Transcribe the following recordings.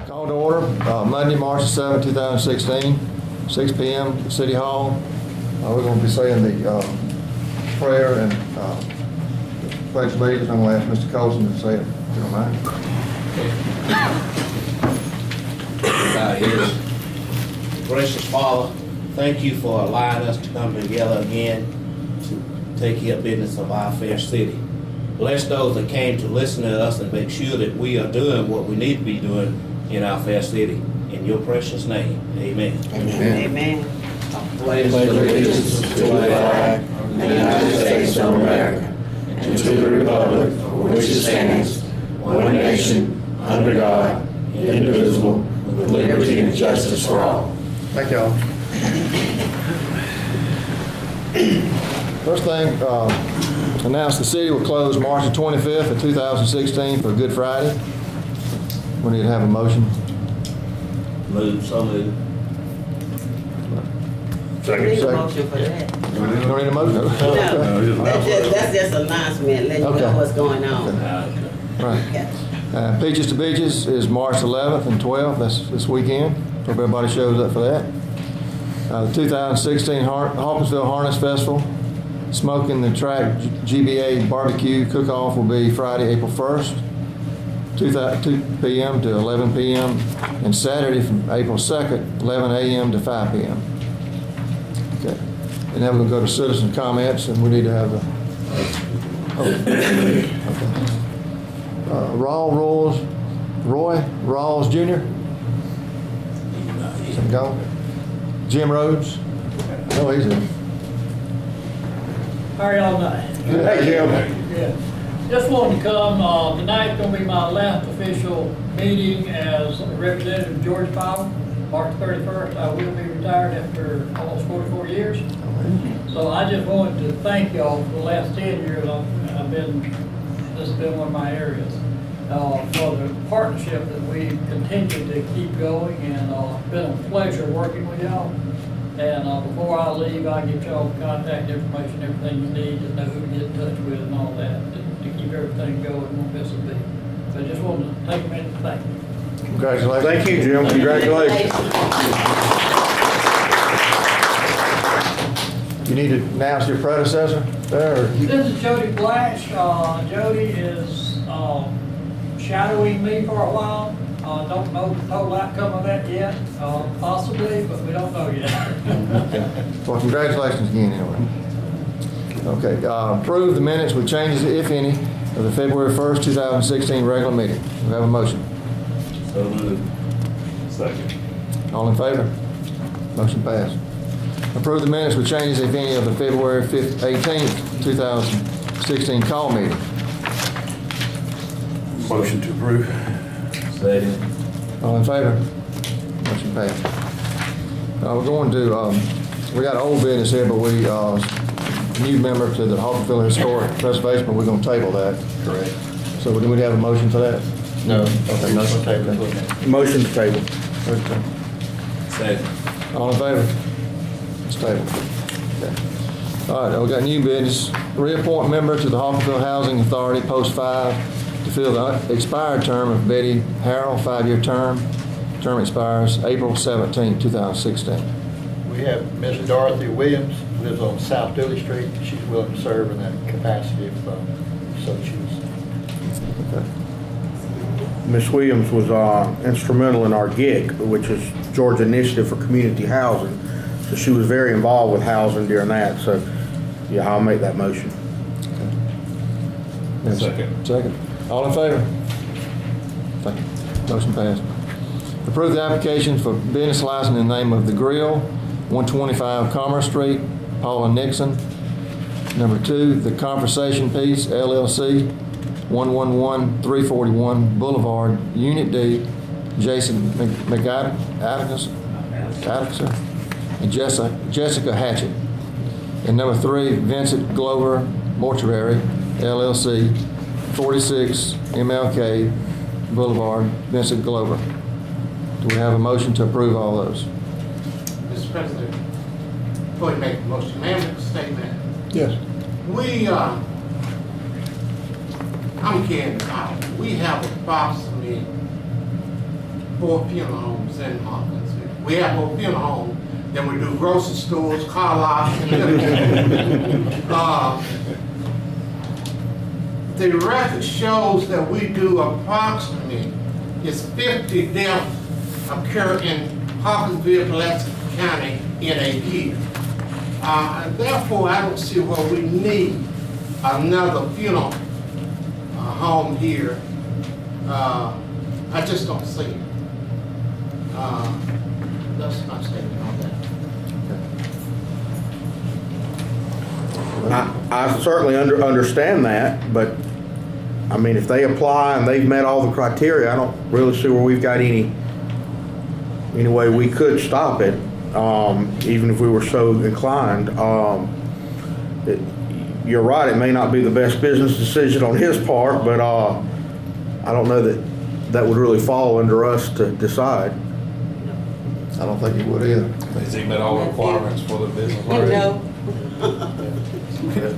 Call to order, Monday, March 7, 2016, 6 p.m. at City Hall. We're going to be saying the prayer and pledge of allegiance. I'm going to ask Mr. Colson to say it, if you don't mind. Gracious Father, thank you for allowing us to come together again to take care of business of our fair city. Bless those that came to listen to us and make sure that we are doing what we need to be doing in our fair city. In your precious name, amen. Amen. Amen. Pledge allegiance to the flag of the United States of America and to the republic for which it stands, one nation, under God, indivisible, with liberty and justice for all. Thank y'all. First thing, announce the city will close March the 25th of 2016 for Good Friday. We need to have a motion. So moved. We need a motion for that. You don't need a motion? No, that's just announcement, letting you Okay. know what's going on. Right. Peaches to Beaches is March 11th and 12th. That's this weekend. Hope everybody shows up for that. The 2016 Hawkinsville Harness Festival, Smoking the Track GBA Barbecue Cook-Off will be Friday, April 1st, 2 p.m. to 11 p.m. and Saturday from April 2nd, 11 a.m. to 5 p.m. Okay. And then we're going to go to citizen comments, and we need to have the Roy Rawls Jr. Some go. Jim Rhodes. Oh, he's in. How are y'all tonight? Hey, Jim. Good. Just wanted to come, tonight's gonna be my last official meeting as a representative of Georgia Power. March 31st, I will be retired after almost 44 years. So I just wanted to thank y'all for the last 10 years. This has been one of my areas. For the partnership that we continue to keep going, and it's been a pleasure working with y'all. And before I leave, I'll get y'all the contact information, everything you need to know who to get in touch with and all that, to keep everything going, won't miss a beat. So I just wanted to take a minute to thank you. Congratulations. Thank you, Jim. Congratulations. You need to announce your predecessor there? Or you... This is Jody Blanche. Jody is shadowing me for a while. Don't know the total outcome of that yet. Possibly, but we don't know yet. Well, congratulations again, anyway. Okay, approve the minutes with changes, if any, of the February 1st, 2016 regular meeting. We have a motion. So moved. Second. All in favor? Motion passed. Approve the minutes with changes, if any, of the February 18th, 2016 call meeting. Motion to approve. Second. All in favor? Motion passed. We're going to, we got old business here, but we, new member to the Hawkinsville Historic Preservation, but we're going to table that. Correct. So do we have a motion for that? No. Okay, motion to table. Motion to table. Okay. Second. All in favor? It's tabled. Okay. All right, we got new business. Reappoint member to the Hawkinsville Housing Authority, Post 5, to fill the expired term of Betty Harrell, 5-year term. Term expires April 17, 2016. We have Ms. Dorothy Williams, lives on South Dooley Street. She's willing to serve in that capacity if so chooses. Okay. Ms. Williams was instrumental in our GIC, which is Georgia Initiative for Community Housing. So she was very involved with housing during that. So, yeah, I'll make that motion. Okay. Second. Second. All in favor? Thank you. Motion passed. Approve the application for business license in the name of The Grill, 125 Commerce Street, Paula Nixon. Number 2, The Conversation Piece, LLC, 111-341 Boulevard, Unit D, Jason McAdams and Jessica Hatchett. And number 3, Vincent Glover Mortuary, LLC, 46 MLK Boulevard, Vincent Glover. Do we have a motion to approve all those? Mr. President, before you make the motion, may I make a statement? Yes. I'm Ken. We have approximately 4 funeral homes in Hawkinsville. We have more funeral homes than we do grocery stores, car lots, and everything. The record shows that we do approximately, it's 50 deaths occur in Hawkinsville, Pulaski County in a year. And therefore, I don't see where we need another funeral home here. I just don't see it. That's my statement on that. I certainly understand that, but, I mean, if they apply and they've met all the criteria, I don't really see where we've got any way we could stop it, even if we were so inclined. You're right, it may not be the best business decision on his part, but I don't know that would really fall under us to decide. I don't think it would either. Has he met all the requirements for the business You already? know,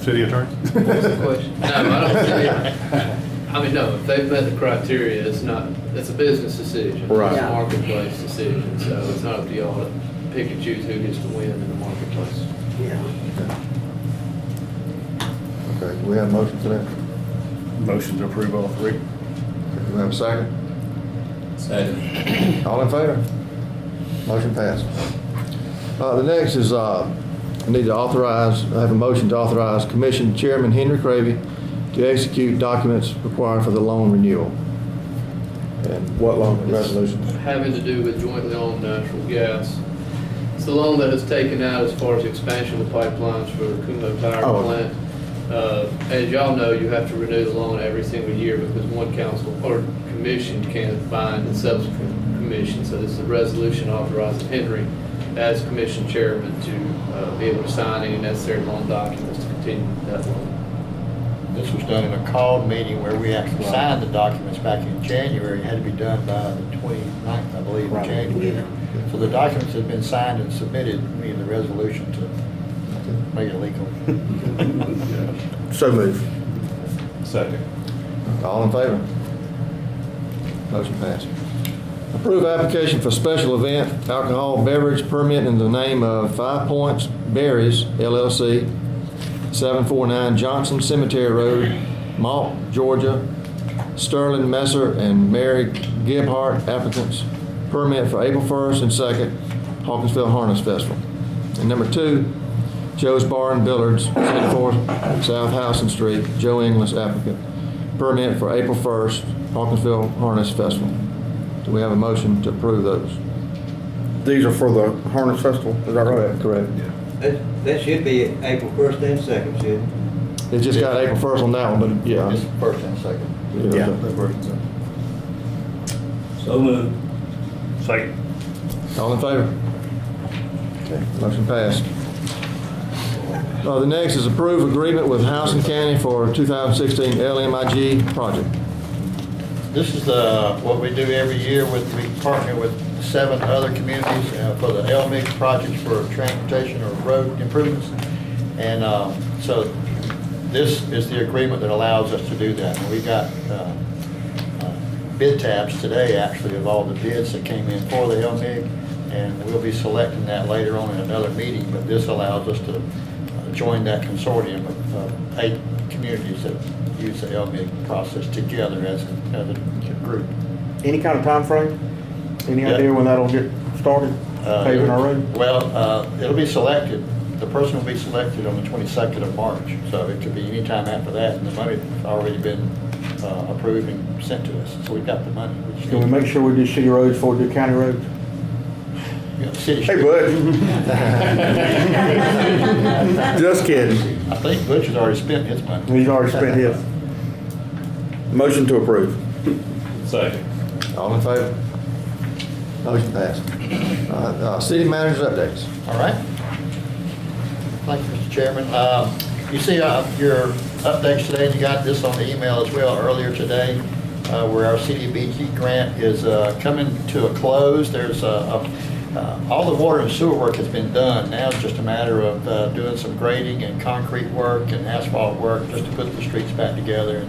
City attorney? What's the question? No, I don't see it. I mean, no, if they've met the criteria, it's a business decision. Right. It's a marketplace decision, so it's not up to y'all to pick and choose who gets to win in the marketplace. yeah. Okay, do we have a motion for that? Motion to approve all 3. Do we have a second? Second. All in favor? Motion passed. The next is, I need to authorize, I have a motion to authorize Commission Chairman Henry Cravey to execute documents required for the loan renewal. And what loan resolution? Having to do with jointly owned natural gas. It's the loan that is taken out as far as expansion of the pipelines for the Kumo Power Oh. Plant. As y'all know, you have to renew the loan every single year because one council or commission can't bind the subsequent commission. So this is a resolution authorizing Henry as commission chairman to be able to sign any necessary loan documents to continue that loan. This was done in a called meeting where we actually signed the documents back in January. It had to be done by the 29th, I believe, of January. So the documents have been signed and submitted, we need the resolution to make it legal. So move. Second. All in favor? Motion passed. Approve application for special event alcohol beverage permit in the name of 5 Points Berries LLC, 749 Johnson Cemetery Road, Malt, Georgia. Sterling Messer and Mary Gebhardt applicants. Permit for April 1st and 2nd, Hawkinsville Harness Festival. And number 2, Joe's Bar and Billards, 74 South Houston Street, Joe Inglis applicant. Permit for April 1st, Hawkinsville Harness Festival. Do we have a motion to approve those? These are for the Harness Festival, is that right? Correct. That should be April 1st and 2nd, shouldn't it? It just got April 1st on that one, but yeah. It's first and second. Yeah. So moved. Second. All in favor? Okay, motion passed. The next is approve agreement with Houston County for 2016 LMIG project. This is what we do every year we partner with 7 other communities for the LMIG projects for transportation or road improvements. And so this is the agreement that allows us to do that. And we got bid tabs today, actually, of all the bids that came in for the LMIG. And we'll be selecting that later on in another meeting, but this allows us to join that consortium of 8 communities that use the LMIG process together as a group. Any kind of time frame? Any Yeah. idea when that'll get started, paving our road? Well, it'll be selected, the person will be selected on the 22nd of March, so it could be any time after that, and the money's already been approved and sent to us, so we've got the money. just Can we need- make sure we do city roads before we do county roads? Yeah, city Hey, street. Bud. Just kidding. I think Butch has already spent his money. He's already spent his. Motion to approve. Second. All in favor? Motion passed. City managers updates. All right. Thank you, Mr. Chairman. You see your updates today, and you got this on the email as well earlier today, where our CDBG grant is coming to a close. There's all the water and sewer work has been done. Now it's just a matter of doing some grading and concrete work and asphalt work just to put the streets back together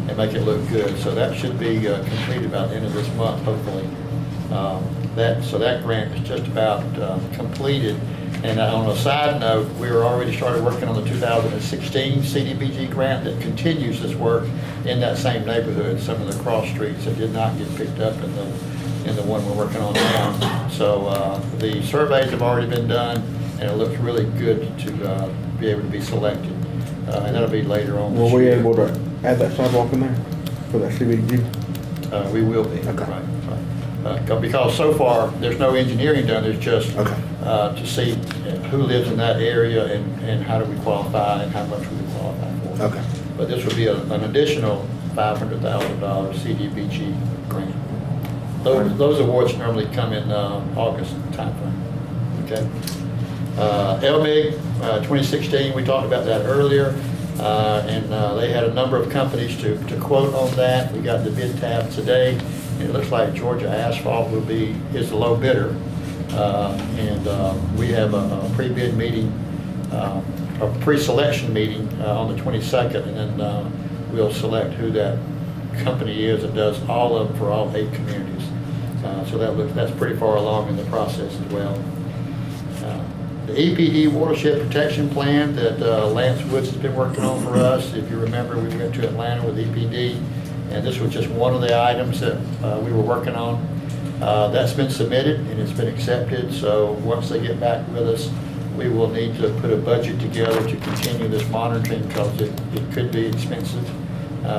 and make it look good. So that should be completed by the end of this month, hopefully. So that grant is just about completed. And on a side note, we were already started working on the 2016 CDBG grant that continues this work in that same neighborhood. Some of the cross streets that did not get picked up in the one we're working on now. So the surveys have already been done, and it looks really good to be able to be selected. And that'll be later on Were this we year. able to add that sidewalk in there for that CBG? We will be. Okay. Right. Because so far, there's no engineering done, there's just Okay. to see who lives in that area and how do we qualify and how much we qualify for. Okay. But this would be an additional $500,000 CDBG grant. Those awards normally come in August timeframe. Okay. LMIG 2016, we talked about that earlier, and they had a number of companies to quote on that. We got the bid tab today. It looks like Georgia Asphalt is the low bidder, and we have a pre-bid meeting, a pre-selection meeting on the 22nd, and then we'll select who that company is that does all of them for all 8 communities. So that's pretty far along in the process as well. The EPD watershed protection plan that Lance Woods has been working on for us. If you remember, we went to Atlanta with EPD. And this was just one of the items that we were working on. That's been submitted and it's been accepted. So once they get back with us, we will need to put a budget together to continue this monitoring because it could be expensive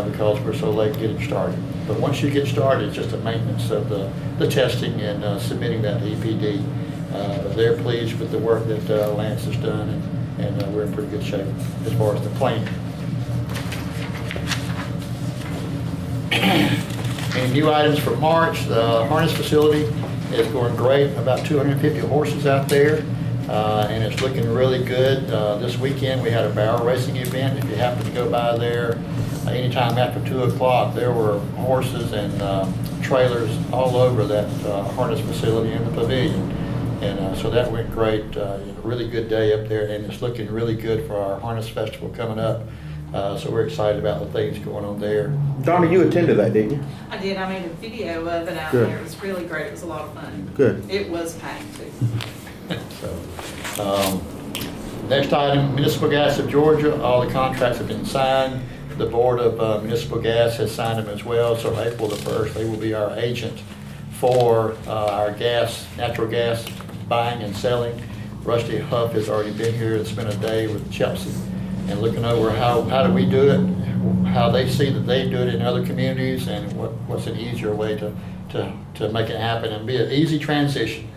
because we're so late getting started. But once you get started, it's just a maintenance of the testing and submitting that to EPD. But they're pleased with the work that Lance has done, and we're in pretty good shape as far as the plan. And new items for March, the harness facility is going great, about 250 horses out there, and it's looking really good. This weekend we had a barrel racing event. If you happen to go by there anytime after 2 o'clock, there were horses and trailers all over that harness facility in the pavilion. And so that went great, a really good day up there, and it's looking really good for our harness festival coming up. So we're excited about the things going on there. Donna, you attended that, didn't you? I did. I made a video of it out Good. there. It was really great. It was a lot of fun. Good. It was packed too. So, next item, Municipal Gas of Georgia. All the contracts have been signed. The Board of Municipal Gas has signed them as well. So April the 1st, they will be our agent for our natural gas buying and selling. Rusty Huff has already been here and spent a day with Chelsea and looking over how do we do it, how they see that they do it in other communities, and what's an easier way to make it happen and be an easy transition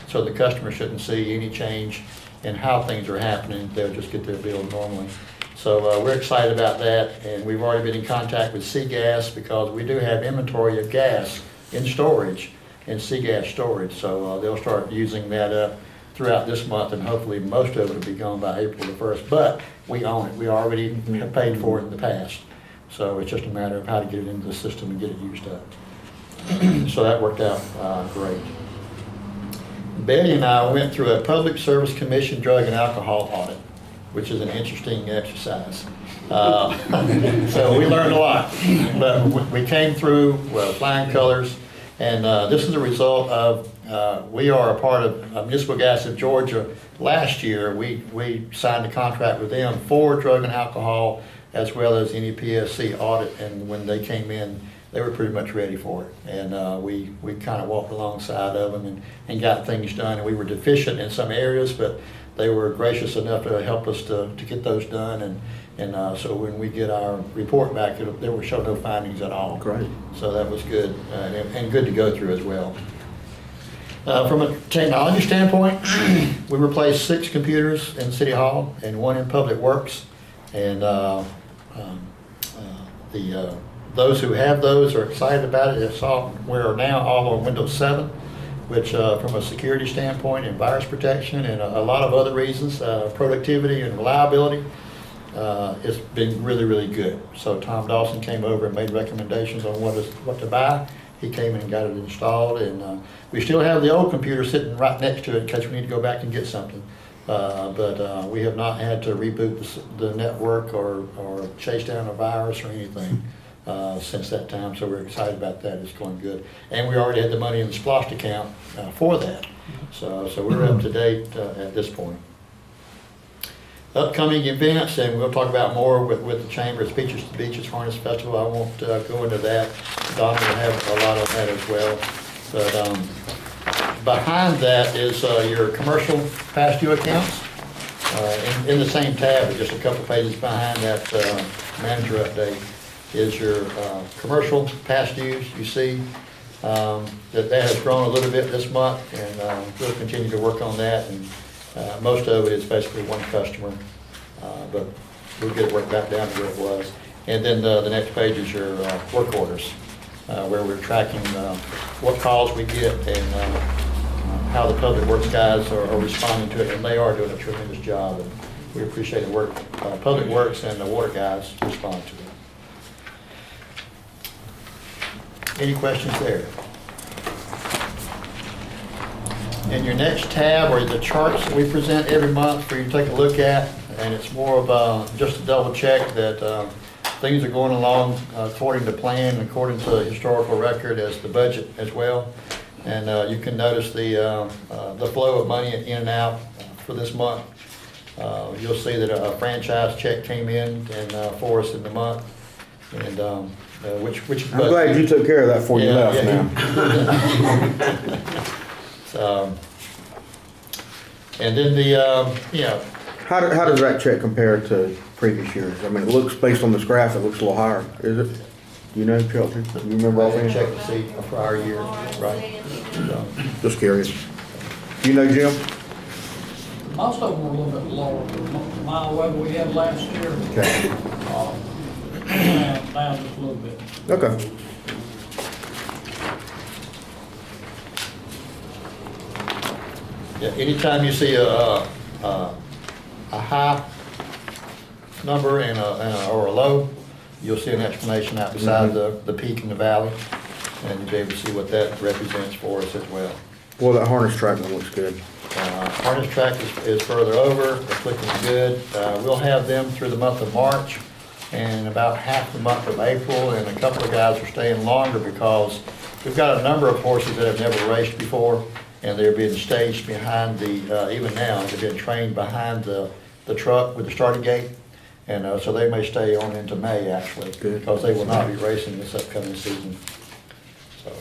so the customer shouldn't see any change in how things are happening. They'll just get their bill normally. So we're excited about that, and we've already been in contact with C-Gas because we do have inventory of gas in storage, in C-Gas storage. So they'll start using that up throughout this month, and hopefully most of it will be gone by April the 1st. But we own it. We already have paid for it in the past. So it's just a matter of how to get it into the system and get it used up. So that worked out great. Betty and I went through a Public Service Commission drug and alcohol audit, which is an interesting exercise. So we learned a lot. But we came through flying colors, and this is a result of we are a part of Municipal Gas of Georgia. Last year, we signed a contract with them for drug and alcohol as well as any PSC audit, and when they came in, they were pretty much ready for it. And we kind of walked alongside of them and got things done. And we were deficient in some areas, but they were gracious enough to help us to get those done. And so when we get our report back, there were no findings at all. Great. So that was good, and good to go through as well. From a technology standpoint, we replaced 6 computers in City Hall and 1 in Public Works. And those who have those are excited about it. We are now all on Windows 7, which from a security standpoint and virus protection and a lot of other reasons, productivity and reliability, it's been really, really good. So Tom Dawson came over and made recommendations on what to buy. He came in and got it installed, and we still have the old computer sitting right next to it in case we need to go back and get something. But we have not had to reboot the network or chase down a virus or anything. since that time, so we're excited about that. It's going good. And we already had the money in the SPLOST account for that. So we're up to date at this point. Upcoming events, and we'll talk about more with the Chamber. It's Beaches to Beaches Harness Festival. I won't go into that. Donna will have a lot on that as well. But behind that is your commercial past due accounts. In the same tab, but just a couple pages behind that manager update, is your commercial past dues. You see that has grown a little bit this month, and we'll continue to work on that. And most of it is basically one customer, but we'll get it worked back down to where it was. And then the next page is your work orders, where we're tracking what calls we get and how the public works guys are responding to it, and they are doing a tremendous job. And we appreciate the work public works and the water guys respond to it. Any questions there? In your next tab are the charts that we present every month for you to take a look at, and it's more of just to double check that things are going along according to plan, according to historical record as the budget as well. And you can notice the flow of money in and out for this month. You'll see that a franchise check came in and for us in the month, and which I'm glad you took care of that before you left now. So, and then the How does that check compare to previous years? I mean, it looks, based on this graph, it looks a little higher. Is it? Do you know, Chelsea? Do you remember all I that? check to see a prior year, right? So, Just curious. Do you know, Jim? Most of them were a little bit lower than the mile weather we had last year. Okay. Down just a little bit. Okay. yeah, anytime you see a high number and or a low, you'll see an explanation out beside the peak and the valley, and you'll be able to see what that represents for us as well. Well, that harness track one looks good. Harness track is further over. It's looking good. We'll have them through the month of March and about half the month of April, and a couple of guys are staying longer because we've got a number of horses that have never raced before, and they're being staged behind the, even now, they're being trained behind the truck with the starting gate. And so they may stay on into May, actually, because they will not be racing this upcoming season. So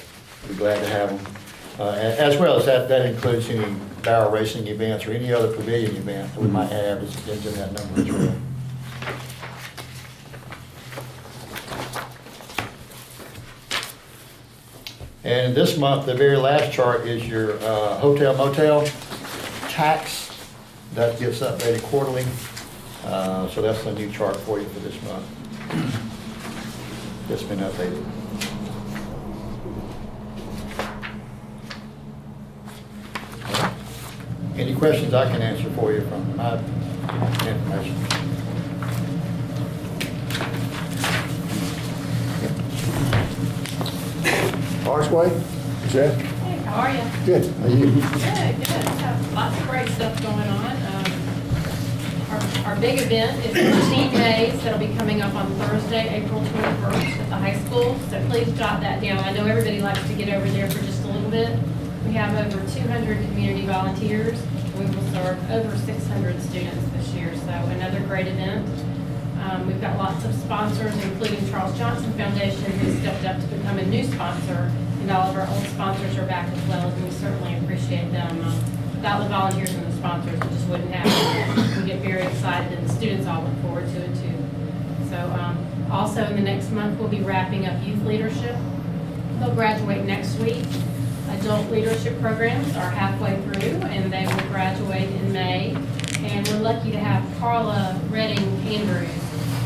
we're glad to have them. As well as that includes any barrel racing events or any other pavilion event that we might have is in that number as well. And this month, the very last chart is your hotel motel tax. That gets updated quarterly. So that's a new chart for you for this month. It's been updated. Any questions I can answer for you from my information? Archway, Jeff? Hey, how are you? Good. How are you? Good, good. Have lots of great stuff going on. Our big event is the Teen Days that'll be coming up on Thursday, April 21st at the high school. So please jot that down. I know everybody likes to get over there for just a little bit. We have over 200 community volunteers. We will serve over 600 students this year, so another great event. We've got lots of sponsors, including Charles Johnson Foundation, who stepped up to become a new sponsor, and all of our old sponsors are back as well, and we certainly appreciate them. Without the volunteers and the sponsors, it just wouldn't happen. We get very excited, and the students all look forward to it too. So also in the next month, we'll be wrapping up youth leadership. They'll graduate next week. Adult leadership programs are halfway through, and they will graduate in May. And we're lucky to have Carla Redding Andrews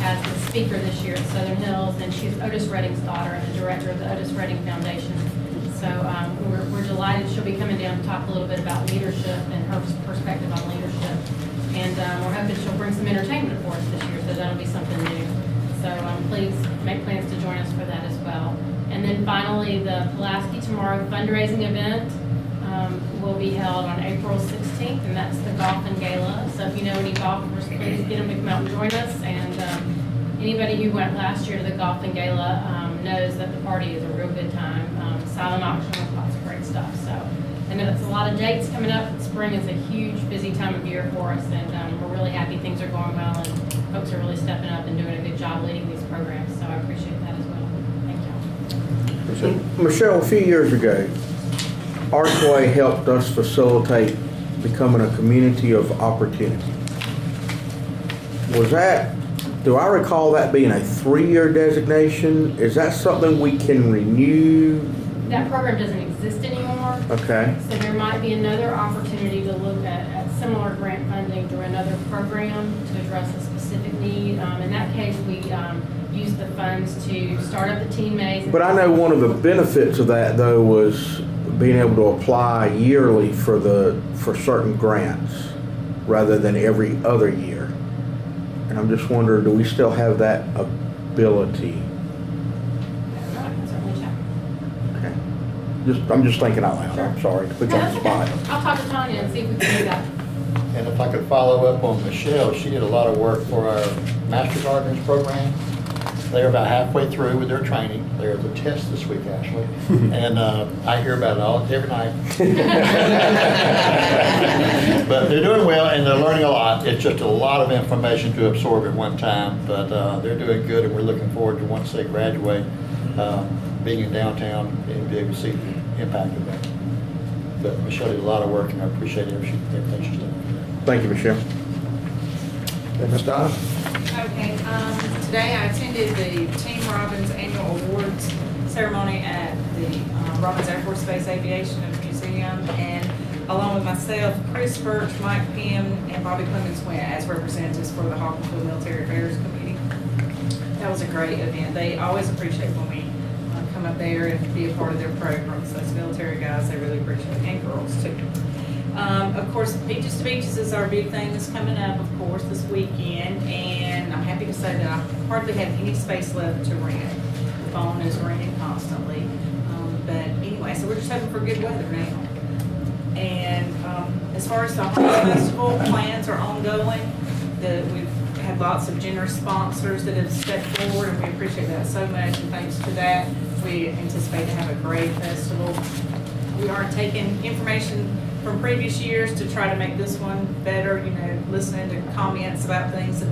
as the speaker this year at Southern Hills, and she's Otis Redding's daughter and the director of the Otis Redding Foundation. So we're delighted she'll be coming down to talk a little bit about leadership and her perspective on leadership. And we're hoping she'll bring some entertainment for us this year, so that'll be something new. So please make plans to join us for that as well. And then finally, the Pulaski Tomorrow fundraising event will be held on April 16th, and that's the Golf and Gala. So if you know any golfers, please get them to come out and join us. And Anybody who went last year to the golf and gala knows that the party is a real good time. Silent auction with lots of great stuff. So I know that's a lot of dates coming up. Spring is a huge, busy time of year for us, and we're really happy things are going well, and folks are really stepping up and doing a good job leading these programs. So I appreciate that as well. Thank y'all. Michelle, a few years ago, Archway helped us facilitate becoming a community of opportunity. Do I recall that being a 3-year designation? Is that something we can renew? That program doesn't exist anymore. Okay. So there might be another opportunity to look at similar grant funding through another program to address a specific need. In that case, we use the funds to start up the teen maze. But I know one of the benefits of that, though, was being able to apply yearly for certain grants rather than every other year. And I'm just wondering, do we still have that ability? I can certainly check. Okay. I'm just thinking out loud. Sure. I'm sorry to put you No, on the that's okay. spot. I'll talk to Tanya and see if we can do that. And if I could follow up on Michelle, she did a lot of work for our Master Gardeners program. They're about halfway through with their training. There's a test this week, actually. And I hear about it every night. But they're doing well, and they're learning a lot. It's just a lot of information to absorb at one time. But they're doing good, and we're looking forward to, once they graduate, being in downtown and be able to see the impact of that. But Michelle did a lot of work, and I appreciate everything she's done. Thank you, Michelle. Okay, Ms. Donna? Okay, today I attended the Team Robbins Annual Awards ceremony at the Robbins Air Force Base Aviation Museum, and along with myself, Chris Birch, Mike Pym, and Bobby Clemens went as representatives for the Hawkinsville Military Affairs Committee. That was a great event. They always appreciate when we come up there and be a part of their programs. Those military guys, they really appreciate it, and girls too. Of course, Beaches to Beaches is our big thing that's coming up, of course, this weekend, and I'm happy to say that I hardly have any space left to rent. The phone is ringing constantly. But anyway, so we're just hoping for good weather now. And as far as the Harvest Festival, plans are ongoing. We've had lots of generous sponsors that have stepped forward, and we appreciate that so much, and thanks to that, we anticipate to have a great festival. We are taking information from previous years to try to make this one better, listening to comments about things that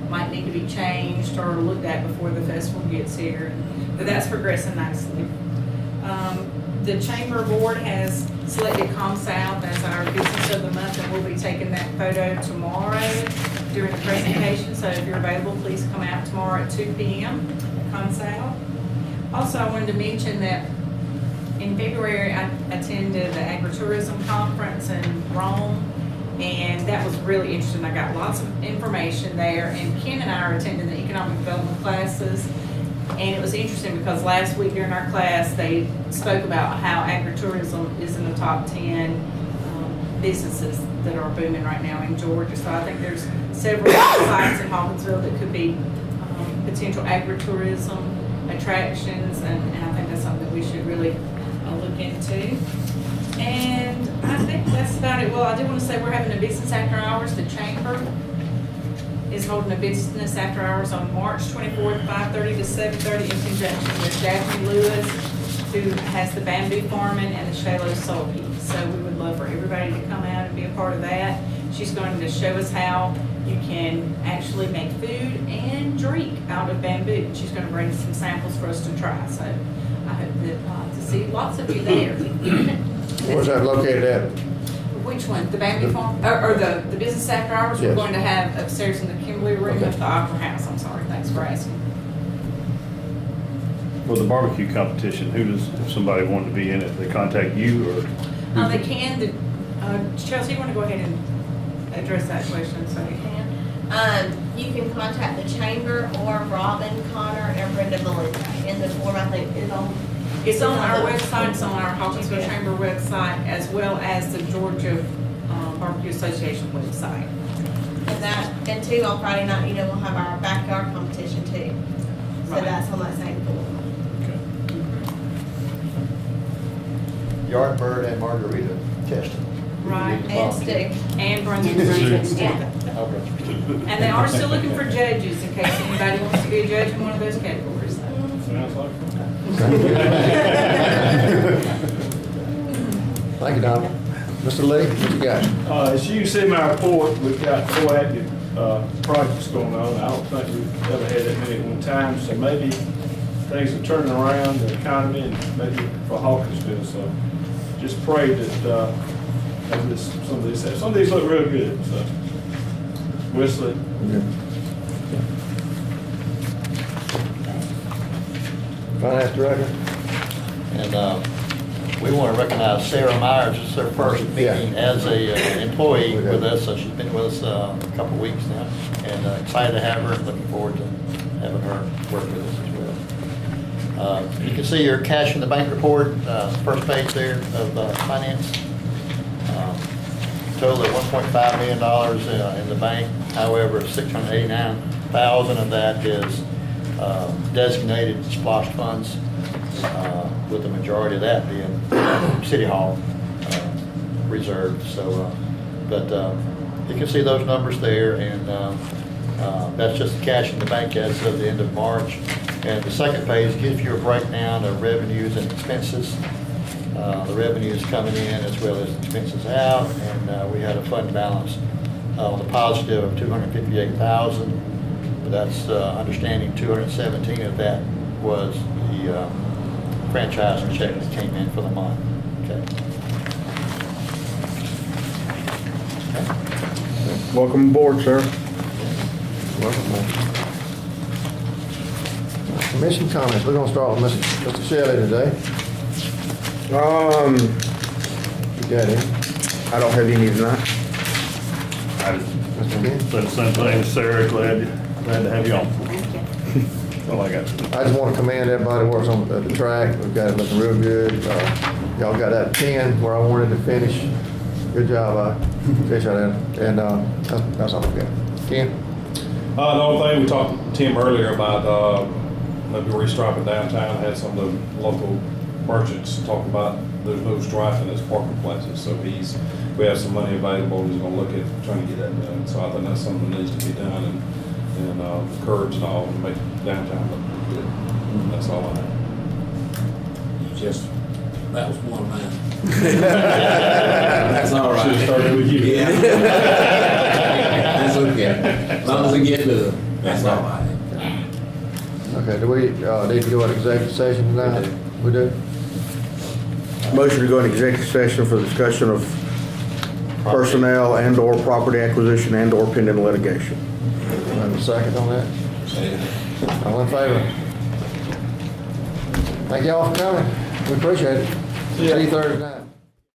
might need to be changed or looked at before the festival gets here. But that's progressing nicely. The Chamber Board has selected ComSouth as our business of the month, and we'll be taking that photo tomorrow during the presentation. So if you're available, please come out tomorrow at 2 p.m. at ComSouth. Also, I wanted to mention that in February, I attended the Agritourism Conference in Rome, and that was really interesting. I got lots of information there, and Ken and I are attending the economic development classes, and it was interesting because last week during our class, they spoke about how agritourism is in the top 10 businesses that are booming right now in Georgia. So I think there's several sites in Hawkinsville that could be potential agritourism attractions, and I think that's something that we should really look into. And I think that's about it. Well, I do want to say we're having a business after hours. The Chamber is holding a business after hours on March 24th, 5:30 to 7:30 in conjunction with Daphne Lewis, who has the bamboo farming and the Shalo Sulky. So we would love for everybody to come out and be a part of that. She's going to show us how you can actually make food and drink out of bamboo. She's going to bring some samples for us to try. So I hope that to see lots of you there. Where's that located at? Which one? The bamboo farm? Or the business after hours? Yes. We're going to have upstairs in the Kimberly room Okay. at the Opera House. I'm sorry. Thanks for asking. Well, the barbecue competition, if somebody wanted to be in it, they contact you or? They can. Chelsea, you want to go ahead and address that question? So you can. You can contact the Chamber or Robin, Connor, and Brenda Melinda. And the form, I think, is on. It's on our website. It's on our Hawkinsville Chamber website, as well as the Georgia Barbecue Association website. And too, on Friday night, we'll have our backyard competition too. So Right. that's on that same pool. Yardbird and margarita testing. Right. And stick. And bring in stick. Okay. And they are still looking for judges in case anybody wants to be a judge in one of those categories. Sounds like fun. Thank you, Don. Mr. Lee, what you got? As you can see in my report, we've got 4 active projects going on. I don't think we've ever had that many at one time, so maybe things are turning around, the economy, and maybe for Hawkinsville. So just pray that maybe some of these look real good. So we'll see. Finance Director? And we want to recognize Sarah Myers. It's her first meeting as a employee with us, so she's been with us a couple of weeks now. And excited to have her, and looking forward to having her work with us as well. You can see your cash in the bank report, first page there of finance. Total of $1.5 million in the bank. However, $689,000 of that is designated splosh funds, with the majority of that being City Hall reserved. So, but you can see those numbers there, and that's just the cash in the bank as of the end of March. And the second page gives you a breakdown of revenues and expenses. The revenues coming in as well as expenses out, and we had a fund balance on the positive of $258,000. But that's understanding 217 of that was the franchise check that came in for the month. Okay. Welcome aboard, sir. Welcome. Commission comments. We're gonna start with Mr. Shelley today. You got it. I don't have any tonight. I Mr. Ken? said the same thing, Sarah. Glad to have you on. That's all I got. I just want to commend everybody who works on the track. We've got it looking real good. Y'all got that 10 where I wanted to finish. Good job, I appreciate that. And that's all we got. Ken? The only thing we talked to Tim earlier about maybe restriping downtown, had some of the local merchants talk about there's no striping as parking places. So we have some money available. He's going to look at trying to get that done. So I think that's something that needs to be done, and the curbs and all to make downtown look good. That's all I have. That was one man. That's all right. Should've started with you. Yeah. That's okay. As long as we get to it, that's all right. Okay, do we need to go into executive session tonight? We do? Motion to go into executive session for discussion of personnel and/or property acquisition and/or pending litigation. Have a second on that? All in favor? Thank y'all for coming. We appreciate it. See you Thursday night.